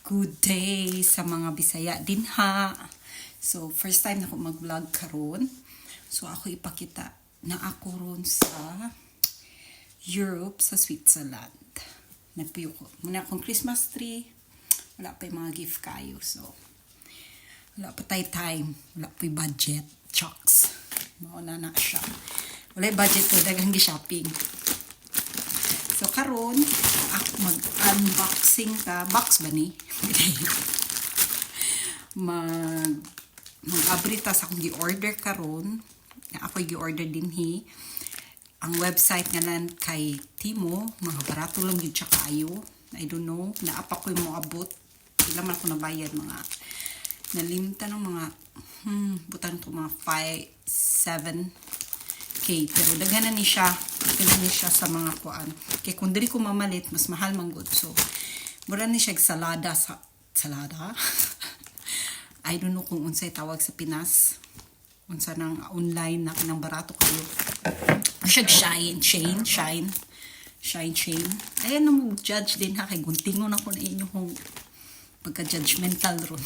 Good day sa mga Bisaya din ha. So, first time na ako mag-vlog karon. So, ako ipakita na ako ron sa Europe, sa Switzerland. Nagpuyo ko. Muna akong Christmas tree. Wala pa yung mga gift kayo. So, wala pa tayo time. Wala pa yung budget. Chucks. Mauna na siya. Wala yung budget ko. Dagang shopping. So, karon ako mag-unboxing ka. Box ba ni? Mag-abrita sa akong gi-order karon. Ako gi-order din hi. Ang website nga lang kay Timo. Mga barato lang yun siya kayo. I don't know. Naapa ko yung mga abot. Ilan man ako nabayad. Mga nalimta ng mga butang to mga 5-7K. Pero daghanan ni siya. Daghanan ni siya sa mga kuan. Kaya kung dili ko mamalit, mas mahal man good. So, mura ni siya salada sa salada. I don't know kung unsay tawag sa Pinas. Unsa nang online na nang barato kayo. Siya shine. Ayan na mo judge din ha. Kay guntingon ako na inyong pagka-judgmental ron.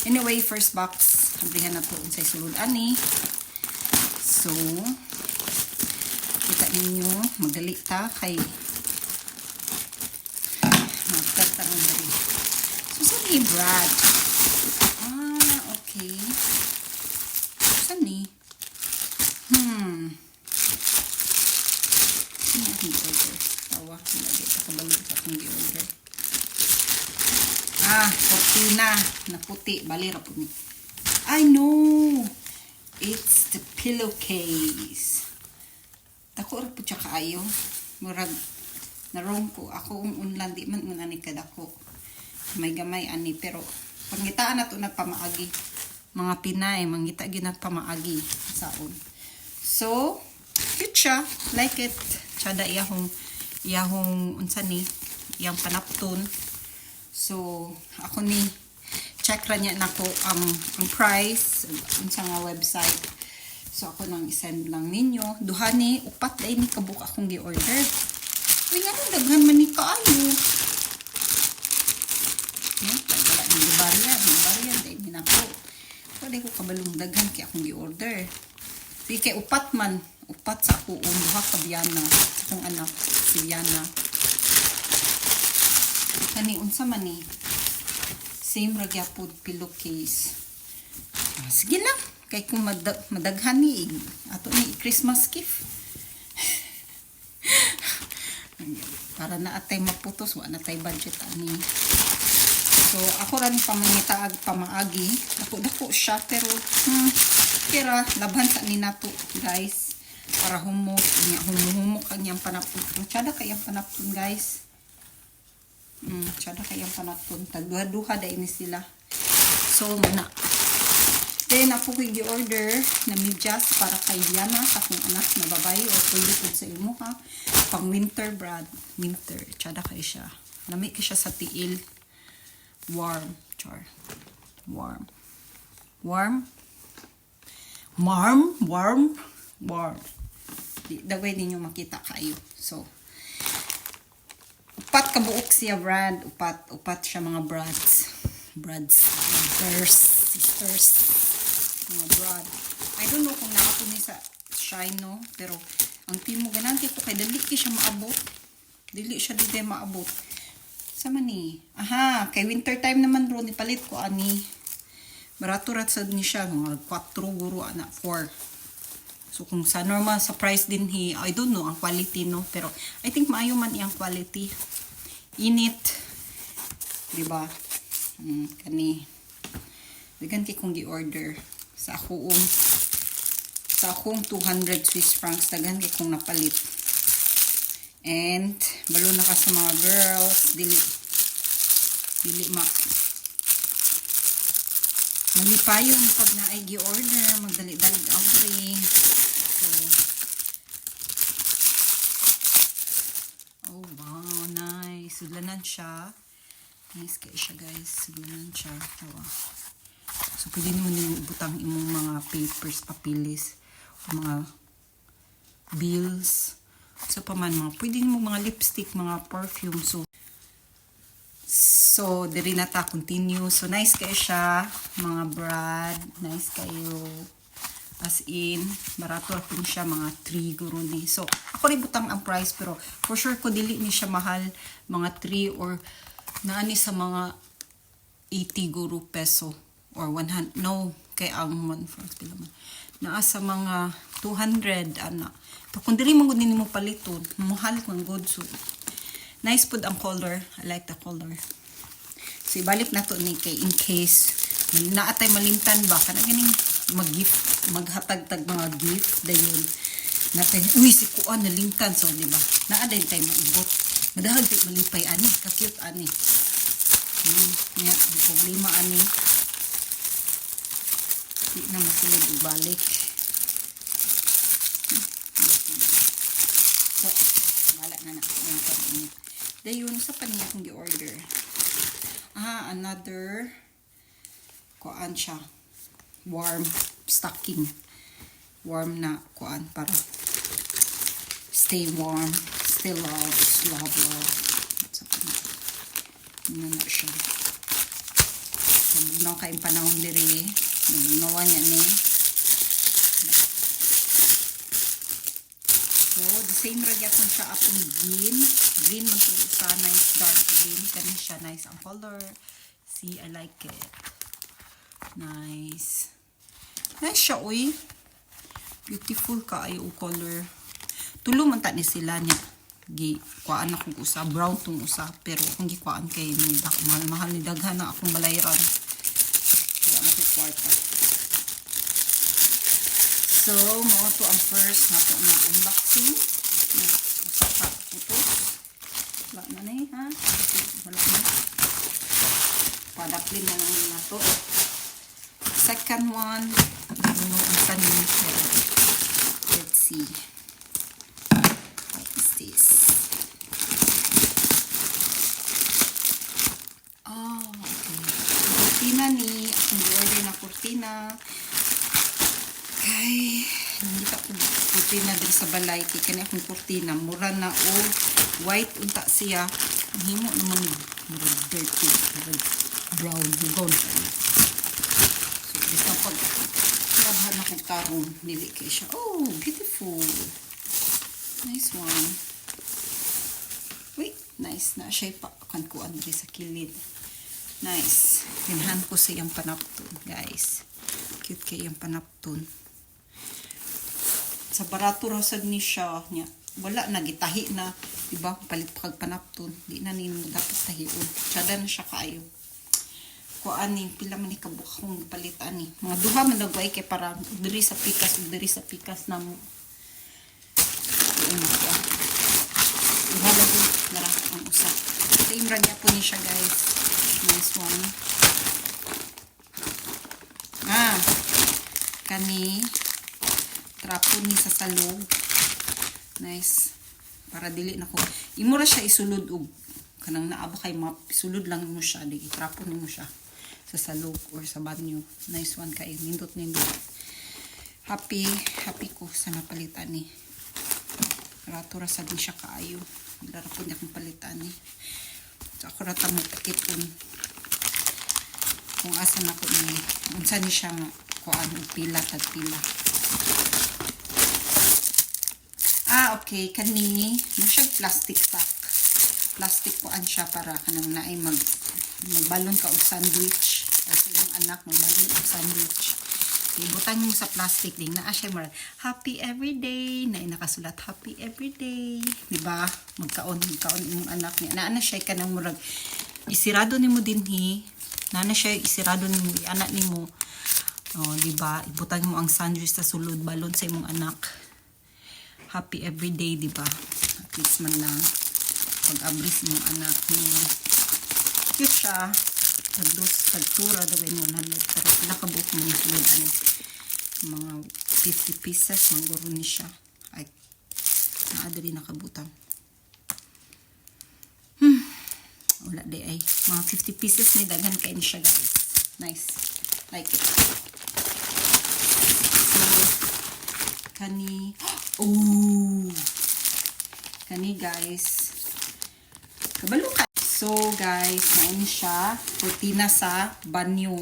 Anyway, first box. Hambrihan na po unsay sulod ani. So, kita ninyo, magdali ta kay magtatanong dali. So, saan ni Brad? Okay. Saan ni? Saan ni aking order? Tawa, nalagay sa kabalo sa akong order. Cortina na puti. Balira po ni. I know! It's the pillowcase. Dako ra po siya kaayo. Murag narong ko. Ako unlan di man unani kadako. May gamay ani pero pangitaan na to nagpamaagi. Mga Pinay mangita ginagpamaagi saon. So, cute siya. Like it. Tsada iyahong unsa ni iyang panapton. So, ako ni check ra niya nako ang price unsa nga website. So, ako nang isend lang ninyo. Duha ni, upat day ni kabuk akong gi-order. Uy, nga nang daghan man ni kaayo. Yan, wala nang gibaryan. Day ni nako. So, day ko kabalong daghan kaya akong gi-order. Di kay upat man. Upat sa ako. Duha ka Biana. Sa akong anak, si Biana. Kani, unsa man ni. Same ragyapod pillowcase. Sige lang. Kay kung madaghan ni ato ni Christmas gift. Para na atay maputos, wala na tay budget ani. So ako ra ni pamangitaag pamaagi. Dako siya pero kira labhan sa ni nato, guys. Para humok kanyang panapon. Tsada kayang panapon, guys. Tsada kayang panapon. Tagduha-duha da ini sila. So muna. Then, ako ko i-order na medyas para kay Diana, sa akong anak na babae, o pwede po sa imo ha. Pang winter, Brad. Winter. Tsada kayo siya. Lamig ka siya sa tiil. Warm. Char. Warm. The way ninyo makita kayo. So, upat kabuok siya, Brad. Upat siya mga brads. Sisters. Mga brad. I don't know kung nakapo ni sa shine, no? Pero, ang Timo gananti ko kay dali siya maabot. Dili siya dito maabot. Sama ni. Aha, kay winter time naman ro, nipalit ko ani. Barato ratsad ni siya. Mga 4 guro, 4. So, kung sa normal, sa price din I don't know, ang quality, no? Pero, I think maayo man iyang quality. Init. Diba? Kani. Dagan kay kong gi-order. Sa akong 200 Swiss francs dagan kay kong napalit. And balo na ka sa mga girls, dili malipayon pag naay gi-order, magdali-dali ordering. So, oh wow, nice. Sudlanan siya. Nice kayo siya, guys. Sudlanan siya. Wow. So, pwede nyo butang imong mga papers, papilis, mga bills. So, paman mga, pwede nyo mga lipstick, mga perfume. So, So, diri na ta continue. So, nice kayo siya, mga brad. Nice kayo. As in, barato rin siya, mga 3 guro ni. So, ako rin butang ang price, pero for sure ko dili ni siya mahal, mga 3 or naani sa mga 80 guro peso or 100. No, kay ang 1 francs pila man. Naa sa mga 200 ana. Pero kung dili mo gud nimo paliton, mahal kung good. So, nice pud ang color. I like the color. So, ibalik na to ni kay in case naatay malimtan ba kana ganing mag-gift, maghatag-tag mga gift dayon natin. Uy, si kuan nalimtan, so di ba? Naa din tay maibot. Madahag tay malipay ani, ka-cute ani. Nya, ang problema ani. Di na masulod ibalik. So, wala na yung pag-init. Dayon, sa pa niya akong gi-order. Another kuan siya. Warm stocking. Warm na kuan para stay warm. Still love. What's up na? Ano na siya. Nabugnaw kayong panahon diri. Nabugnawa niya ni. So, the same ragyapon siya atong green. Green man itong isa. Nice dark green. Kani siya. Nice ang color. See, I like it. Nice. Nice siya, uy. Beautiful ka ay color. Tulo man ta ni sila niya. Kuaan akong usa. Brown tong usa. Pero kung gikuaan kay ni mahal ni daghan na akong balayran. Kaya nakikwarta. So, mao to ang first na to nga unboxing. Usa pa putos. Wala na ni, ha? Wala na. Padaplin na lang na to. Second one, ang kanin. Let's see. What is this? Oh, okay. Kurtina ni. Akong order na kurtina. Kay, hindi ka po kurtina din sa balay. Kaya akong kurtina. Mura na o white unta siya. Ang himo naman mura dirty. Brown. Gold. Basta pag labahan akong karong nili kayo siya. Oh, beautiful. Nice one. Wait, nice na. Siya pa kan ko andre sa kilid. Nice. Ganahan ko sa iyang panapton, guys. Cute kayo yung panapton. Sa barato rasad ni siya. Wala na, gitahi na. Diba? Palit pa kag panapton. Di na nino dapat tahiun. Tsada na siya kaayo. Ani pila man ikabuka kong palitan ni mga duha man nagway kay para diri sa pikas na mo duha lagi nara ang usa same ragya po ni siya, guys. Nice one. Kani trapo ni sa salog. Nice, para dili na ko imo ra siya isulod og kanang naaba kay map sulod lang mo siya di trapo nimo siya sa salog or sa banyo. Nice one kayo. Nindot. Happy ko sa napalitan ni. Rato rasad ni siya kaayo. Lara po niya kong palitan ni. So ako rata mo pakiton. Kung asa na ko ni. Unsa ni siya nga. Kuan pila tag pila. Okay. Kani. Siya plastic sack. Plastic kuan siya para kanang naay magbalon ka og sandwich o sa iyong anak magbalon og sandwich. Ibutan mo sa plastic din naa siya mar happy everyday na nakasulat happy everyday, di ba? Magkaon imong anak niya naa na siya kanang murag isirado nimo dinhi naa na siya isirado nimo anak nimo. Di ba? Ibutan mo ang sandwich sa sulod balon sa imong anak. Happy everyday, di ba? At least man lang pag-abris mong anak mo. Cute siya. Tagtura dagay mo na pero nakabuok mo yung sulod mga 50 pieces mangguro ni siya ay naadali nakabutang wala di ay mga 50 pieces ni daghan kain siya, guys. Nice, like it. So kani guys kabalo ka. So So guys, naon siya kurtina sa banyo.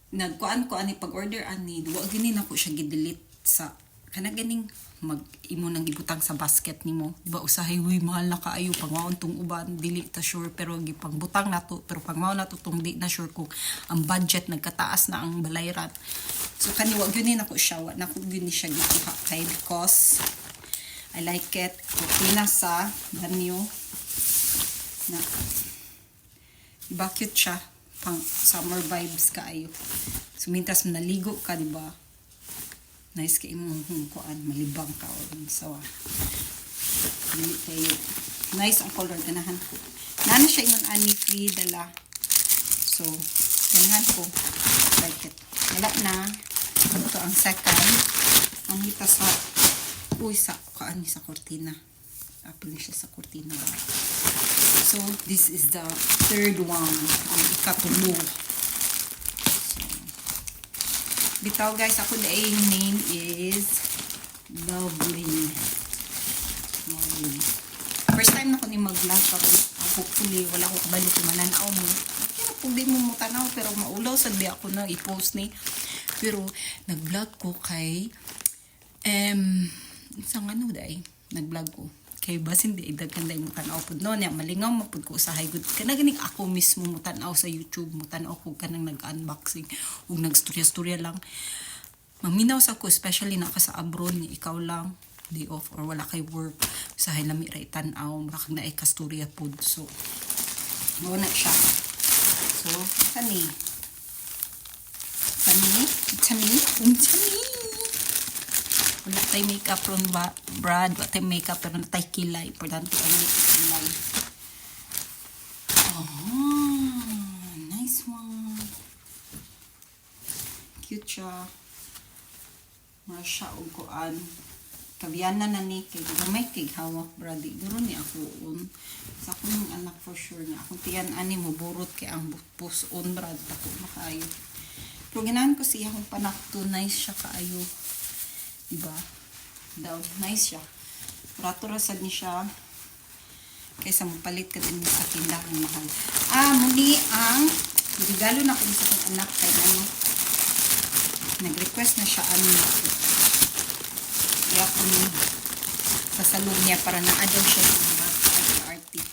Nagkuan ko ani pag-order ani, duwa gini na ko siya gidelete sa kana ganing mag-imo nang ibutang sa basket nimo. Diba usahay huy mahal na kaayo pangwaon tong uban dili ta sure pero gipang butang nato pero pangmaw nato tong di na sure kung ang budget nagkataas na ang balayran. So kani wa gyud na ko siya, wa na ko gyud ni siya gikuha kay because I like it. Kurtina sa banyo na diba cute siya pang summer vibes kaayo. Sumintas so, naligo ka diba? Nice kay imong kuan malibang ka or sawa. Dili kayo. Nice ang color ganahan ko. Nana siya ingon ani free dala. So, ganahan ko. Like it. Wala na. Ito ang second. Ang ita sa sa kuan sa kurtina. Apil siya sa kurtina ba. So, this is the third one. Ang ikatulo. Bitaw guys, ako daing name is Lovely. First time na ko ni mag-vlog pero hopefully wala ko kabalik yung mananaw mo. Kaya kung di mo mo tanaw pero maulaw sad di ako na i-post ni. Pero nag-vlog ko kay isang ano day, nag-vlog ko kay basin di idaghan day mo tanaw pud no niya malingaw mo pud ko usahay gud kana ganing ako mismo mo tanaw sa YouTube mo tanaw ko kanang nag-unboxing ug nagstorya-storya lang maminaw sa ko especially na ka sa abroad ni ikaw lang day off or wala kay work usahay lami ra tan-aw mura kag naay kastorya pud so mao na siya so kani wala tayo makeup ron ba Brad wala tayo makeup pero na tayo kilay importante ang kilay. Oh nice one, cute siya mara siya og kuan kabiyanan na ni kay gamay kay hawak Brad duro ni ako sa akong anak for sure niya akong tiyan ani mo burot kay ang puson Brad ako makaayo pero ganahan ko siya kung panak to nice siya kaayo. Diba? Daw, nice siya. Rato rasad ni siya. Kaysa mapalit ka din sa tindahan mahal. Muli ang regalo na ko sa kong anak kay ano. Nag-request na siya ano ako. Kaya ko ni sa salon niya para na-adaw siya sa mga arte.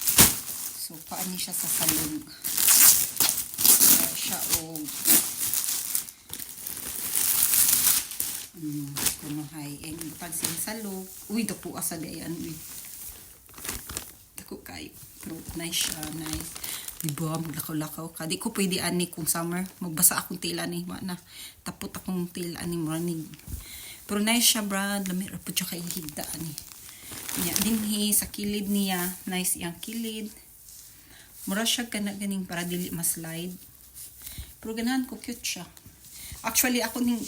So, paano siya sa salon. Kaya siya o kuno hay en pansin salo uy dako asa dayan uy dako kay pero nice siya nice diba maglakaw-lakaw ka di ko pwede ani kung summer magbasa akong tila ni na tapot akong tila ni morning pero nice siya Brad lami ra pud siya kay higda ani niya dinhi sa kilid niya nice iyang kilid mura siya kana ganing para dili ma-slide pero ganahan ko cute siya actually ako ning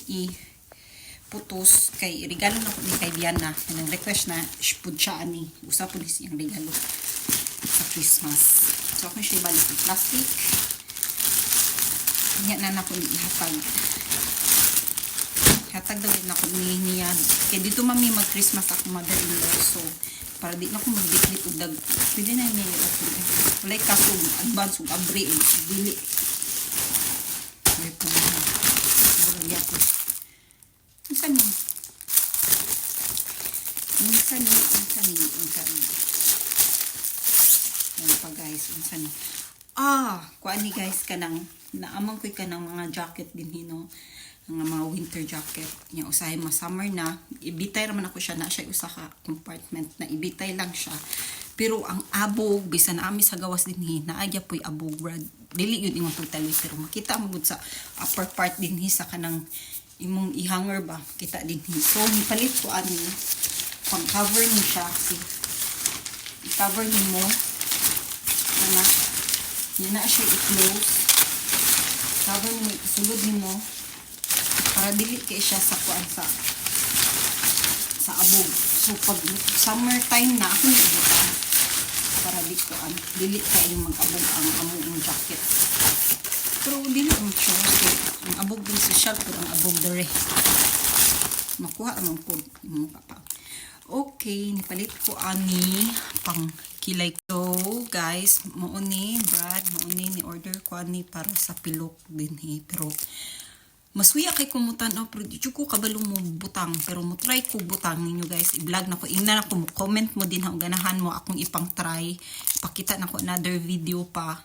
putos kay regalo na ko ni kay Diana nang request na pud siya ani usa pud siyang regalo sa Christmas so ako siya ibalik ng plastic niya na ko ni hatag daw na ko ni niya kay dito mami mag Christmas ako mother-in-law so para di na ko magbitbit og dag pwede na niya walay kaso advance ug abre dili may po mura niya po Unsan ni. Ayan pa guys, unsan ni. Kuan ni guys kanang naamang ko'y kanang mga jacket din hino. Ang mga winter jacket. Nya usahay ma summer na. Ibitay raman ako siya na siya usa ka compartment na ibitay lang siya. Pero ang abog bisan na ami sa gawas din hi naagya po'y abog Brad. Dili yun imong pagtaloy pero makita mo gud sa upper part din hi sa kanang imong i-hanger ba kita din so nipalit ko ani pang cover ni siya i-cover ni mo na yan na siya i-close cover ni mo isulod ni mo para dili kay siya sa kuan sa abog so pag summer time na ako ni ibutan para di kuan dili kay yung mag-abog ang among jacket pero dili ang choice ang abog din social pero ang abog dere makuha ang po mo papa okay nipalit ko ani pang kilay ko guys, mao ni Brad, mao ni order ko ani para sa pilok din pero masuya kay kumutan pero di ko kabalo mo butang pero mo try ko butang ninyo guys, i-vlog na ko, ingna na ko, comment mo din ha, ganahan mo akong ipang try, pakita na ko another video pa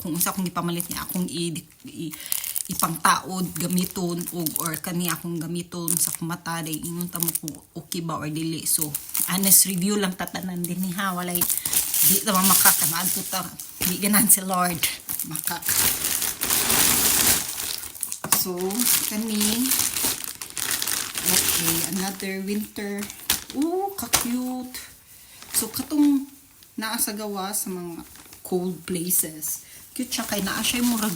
kung unsa akong ipamalit niya akong ipang taod gamiton or kani akong gamiton sa mata day ingon ta mo kung okay ba or dili. So honest review lang tatanan din ha, walay di naman makakamaad po ta, di ganan si Lord makak. So, kani, okay, another winter. Ooh, ka-cute. So, katong naa sa gawa sa mga cold places. Cute siya, kay naa siya murag,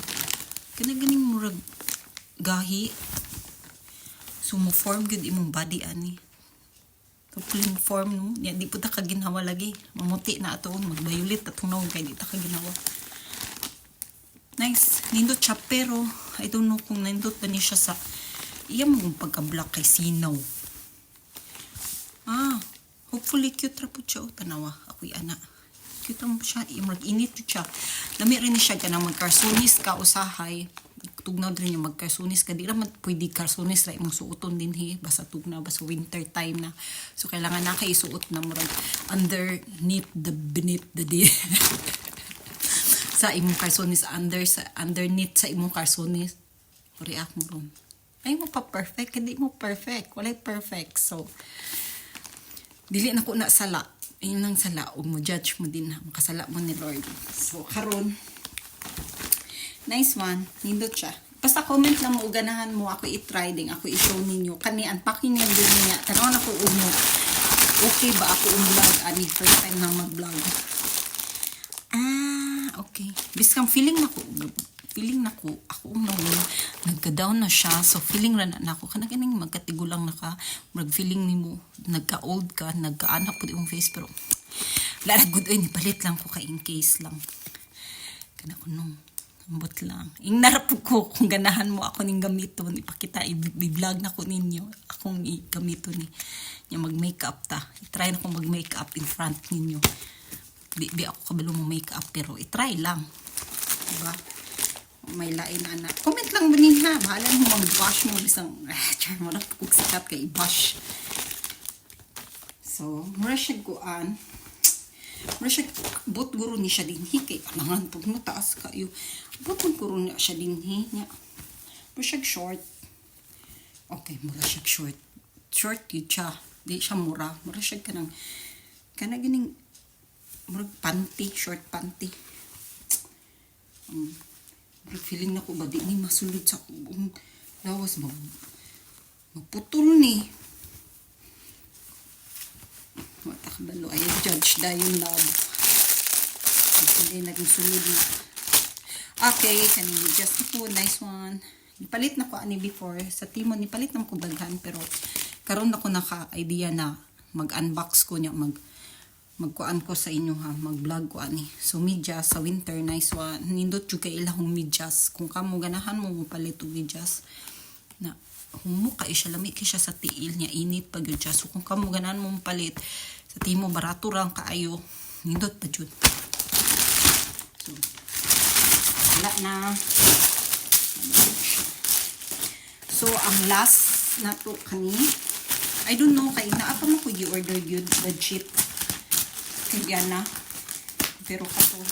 ganing murag gahi. So, mo form good imong body, ani. So, plain form, no? Yan, di po ta kaginhawa lagi. Mamuti na ato, mag-violet atong naon, kay di ta kaginhawa. Nice. Nindot siya, pero I don't know kung nindot ba niya siya sa iya mong pagka-black kay sinaw. Hopefully cute ra po siya. Tanawa, ako'y ana. Cute mo siya. Mag-init siya. Lami rin siya ka na mag-carsonis ka usahay. Tugnaw rin yung mag-carsonis ka. Di naman pwede carsonis ra imong suoton din basta tugnaw, basta winter time na. So kailangan na kayo suot na murag beneath the day. Sa imong carsonis, underneath sa imong carsonis, react mo ron. Ay mo pa perfect, hindi mo perfect, walay perfect. So, dili na ko na sala. Ayun lang sala, huwag mo judge mo din, makasala mo ni Lord. So, karon nice one, nindot siya. Basta comment lang mo, ganahan mo, ako i-try din, ako i-show ninyo. Kani, unpacking yan din niya. Tanaw na ko umo. Okay ba ako vlog? Ani, first time na mag-vlog. Okay. Biskang feeling na ko, ako nagka-down na siya. So, feeling na ako, kanaganing magkatigulang na ka, mag-feeling ni mo, nagka-old ka, nagka-anak po yung face, pero, good oy, nipalit lang ko in case lang. Kanako nung, ambot lang. Ingnarap ko kung ganahan mo ako ning gamiton, ipakita, i-vlog na ko ninyo, akong gamiton niya mag-makeup ta. I-try na ko mag-makeup in front ninyo. Di ako kabalo mo makeup pero i-try lang. Diba? May lain na. Comment lang ba ha? Bahala mo mag-wash mo. Bisang, char mo na kung sikat ka i-wash. So, mura siya guan. Mura siya, bot guro ni siya din kay alangan pag mo taas kayo. Bot guro niya siya din mura siya short. Okay, mura siya short. Short yun siya. Di siya mura. Mura siya kanang ganing murag panty, short panty. Murag feeling na ko ba di ni masulod sa akong lawas maputol ni. Wata ka balo, ay judge da yung love. Hindi naging sulod na. Okay, kanini just po, nice one. Nipalit na ko ani before sa Timo, nipalit na ko daghan pero karon ako naka-idea na mag-unbox ko niya, magkuan ko sa inyo ha, mag-vlog ko ani. So medyas sa winter, nice one. Nindot jud kay ilahong medyas. Kung kamo ganahan mo palit og medyas na humo kay siya lami kay siya sa tiil niya, init pag yun siya. So kung kamo ganahan mo palit sa Timo, barato ra kaayo. Nindot pa jud. So wala na. So ang last na to kani, I don't know kay naa pa mo ko i-order yun legit. Kaya pero kato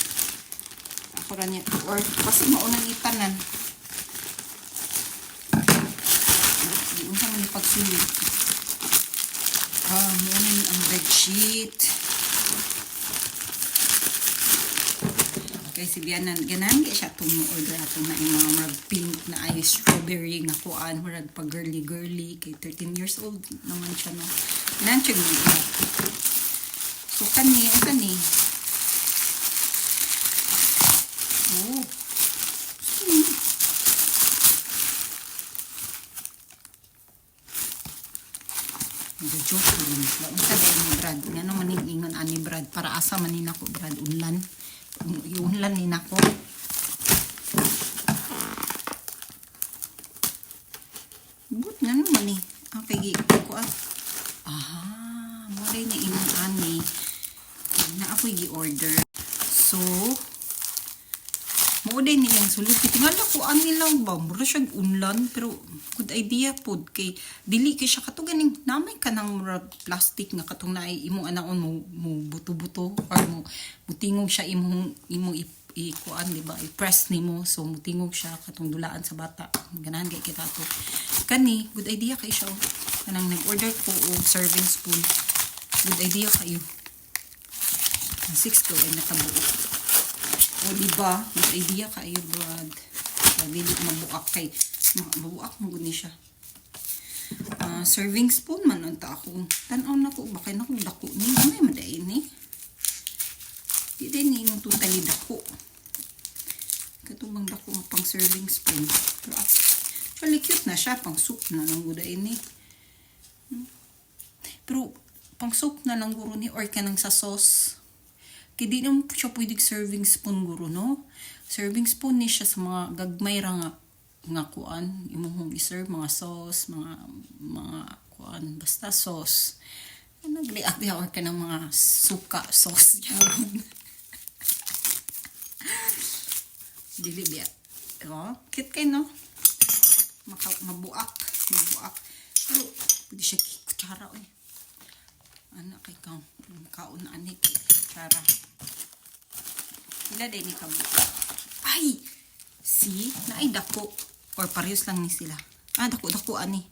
ako ra niya or kasi mauna ni tanan di unsa man ni pagsulit mauna ni ang bedsheet kay si Bianan ganan siya itong order ato na yung mga pink na ay strawberry nga kuan murag pa girly kay 13 years old naman siya no ganan siya so, kani. Oh. Joke rin. Unsa ba ni Brad? Nga naman ingon ani Brad. Para asa man ni nako Brad. Unlan. Unlan ni nako. But nga naman ni. Okay, ko Mali na ingon ani. Na ako'y gi-order. So, mao din niyang sulti. Tingala ko ani lang ba, mura siya unlan, pero good idea pod kay dili kay siya kato ganing namay ka ng murag plastic nga katong naay imong anaon mo buto-buto or mo tingog siya imong kuan di ba i-press nimo, so mutingog siya katong dulaan sa bata. Ganahan kay kita to. Kani good idea kay siya. Kanang nag-order ko og serving spoon. Good idea kayo. 6 ko ay nakabuo. O diba, good idea kayo, brad. Dili mabuak kay mabuak mo guni siya. Serving spoon man unta ako. Tan-aw na ko bakay na ko dako ni may maday ni. Di din ni yung totally dako. Katubang dako nga pang serving spoon. Pero actually cute na siya, pang soup na lang gud ni. Pero pang soup na lang guro ni or kanang sa sauce. Kaya di naman siya pwedeng serving spoon guro, no? Serving spoon ni siya sa mga gagmay ra nga kuan. Imong i-serve mga sauce, mga kuan, basta sauce. Nag-react ako ka ng mga suka sauce yan. Dili biya. Oh, cute kayo, no? Mabuak. Pero, pwede siya kutsara, eh. Anak kay kang kaon ani kay kutsara. Ila din ni kamo. Ay! See? Naay dako. Or parehas lang ni sila. Dako ani.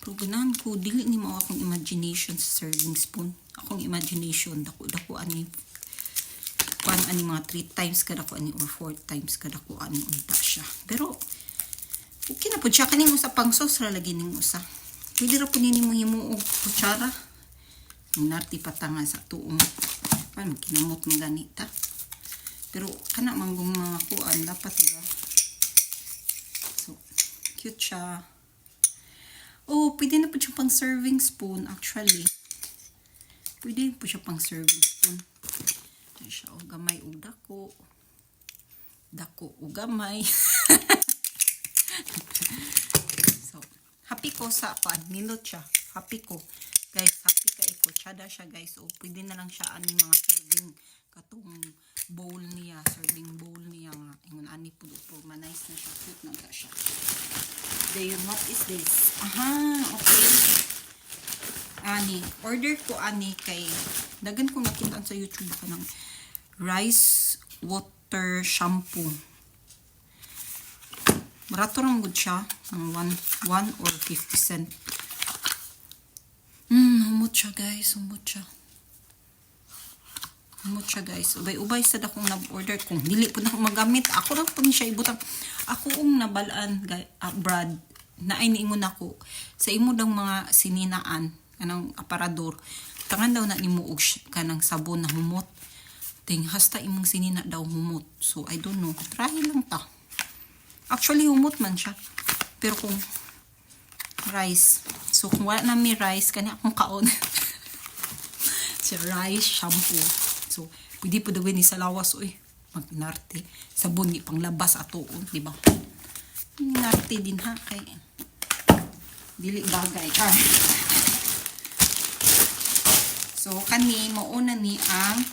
Pero ganahan ko, dili ni mo akong imagination sa serving spoon. Akong imagination, dako ani. Kuan ani mga 3 times kada ko ani or 4 times kada ko ani unta siya. Pero, okay na po siya. Kaning usa pang sauce ra lagi ning usa. Pwede ra po nini mo himuog kutsara. Narti patanga sa tuong. Paano kinamot mo ganita? Pero kana manggong mga kuan dapat diba? So, cute siya. Oh, pwede na po siya pang serving spoon actually. Pwede po siya pang serving spoon. Ay siya o gamay o dako. Dako o gamay. So, happy ko sa kuan. Nilot siya. Happy ko. Guys, happy ka ikutsada siya guys. O, pwede na lang siya ani mga serving katong bowl niya. Serving bowl niya nga. Ingon ani po manice na siya. Cute na siya. Then, what is this? Okay. Ani, order ko ani kay dagan ko nakita sa YouTube ka ng rice water shampoo. Barato lang good siya. Ng 1 or 50 cent. Humot siya guys. Humot siya guys. Ubay sa akong nag-order. Kung dili po na magamit, ako lang po siya ibutang. Ako ang nabalaan, Brad, na ay niingon ako sa imo daw mga sininaan, kanang aparador. Tangan daw na nimuog kanang sabon na humot. Ting hasta imong sinina daw humot. So, I don't know. Try lang ta. Actually, humot man siya. Pero kung rice. So, kung wala na may rice, kanya akong kaon. So, rice shampoo. So, pwede po daw ni sa lawas, uy. Magnarte. Sabon, ni panglabas ato, di ba? Narte din ha, kay dili bagay. So, kani, mauna ni ang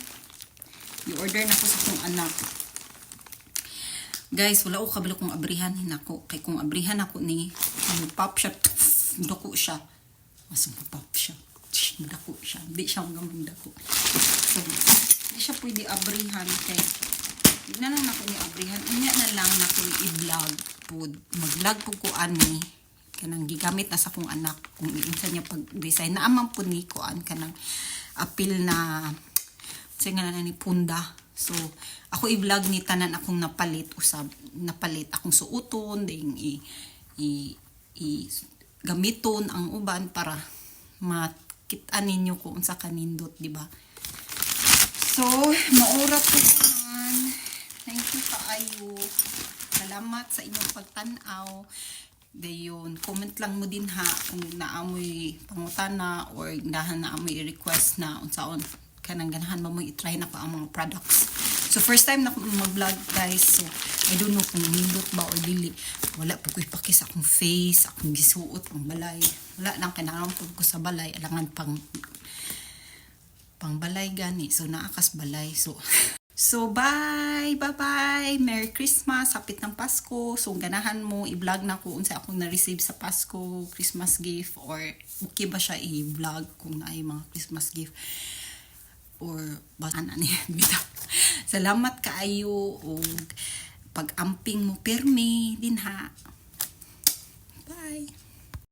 i-order na ko sa kong anak. Guys, wala ko kabalo kung abrihan ako. Kay kung abrihan ako ni, pop siya, dako siya. Mas pop siya. Dako siya. Hindi siya hanggang dako. So, hindi siya pwede abrihan. Kay, hindi na lang ako ni abrihan. Unya na lang na ko i-vlog po. Mag-vlog po ko ani. Kanang gigamit na sa kong anak. Kung iinsa niya pag-design. Naamang po ni ko an kanang apil na sa nga na ni Punda. So, ako i-vlog ni tanan akong napalit akong suoton, ding gamiton ang uban para makita ninyo kung sa kanindot, di ba? So, maura po naman. Thank you kaayo. Salamat sa inyong pagtanaw. Dayon, comment lang mo din ha kung naamoy pangutana or dahan naamoy request na unsaon kanang ganahan mo i-try na pa ang mga products. So, first time na mag-vlog, guys. So, I don't know kung nindot ba or dili. Wala po ko ipakis akong face, akong gisuot, ang balay. Wala lang kailangan po ko sa balay. Alangan pang balay gani. So, naakas balay. So, So, bye! Bye-bye! Merry Christmas! Hapit ng Pasko. So, ganahan mo, i-vlog na ko unsa akong na-receive sa Pasko, Christmas gift, or okay ba siya i-vlog kung na ay mga Christmas gift, or basta na niya. Salamat kaayo o pag-amping mo, permi din ha. Bye!